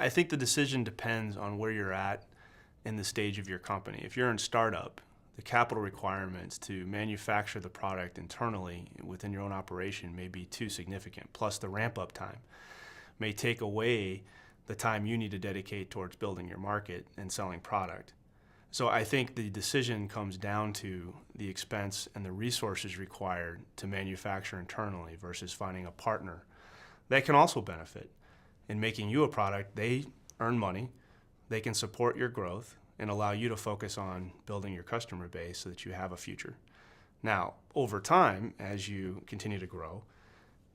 I think the decision depends on where you're at in the stage of your company. If you're in startup, the capital requirements to manufacture the product internally within your own operation may be too significant. Plus the ramp-up time may take away the time you need to dedicate towards building your market and selling product. So I think the decision comes down to the expense and the resources required to manufacture internally versus finding a partner that can also benefit in making you a product. They earn money, they can support your growth and allow you to focus on building your customer base so that you have a future. Now, over time, as you continue to grow,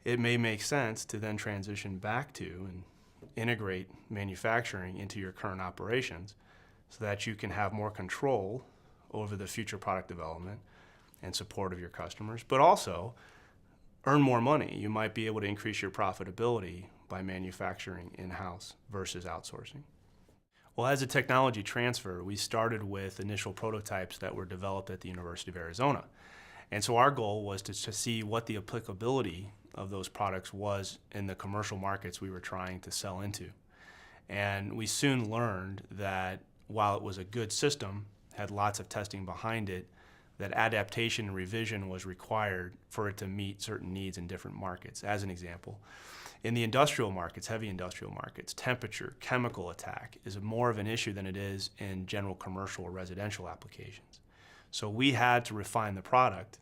it may make sense to then transition back to and integrate manufacturing into your current operations so that you can have more control over the future product development and support of your customers, but also earn more money. You might be able to increase your profitability by manufacturing in-house versus outsourcing. Well, as a technology transfer, we started with initial prototypes that were developed at the University of Arizona. And so our goal was to see what the applicability of those products was in the commercial markets we were trying to sell into. And we soon learned that while it was a good system, had lots of testing behind it, that adaptation and revision was required for it to meet certain needs in different markets. As an example, in the industrial markets, heavy industrial markets, temperature, chemical attack is more of an issue than it is in general commercial or residential applications. So we had to refine the product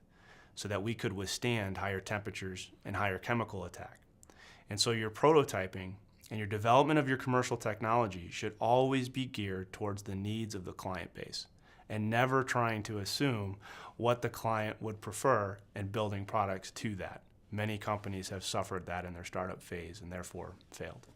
so that we could withstand higher temperatures and higher chemical attack. And so your prototyping and your development of your commercial technology should always be geared towards the needs of the client base and never trying to assume what the client would prefer and building products to that. Many companies have suffered that in their startup phase and therefore failed.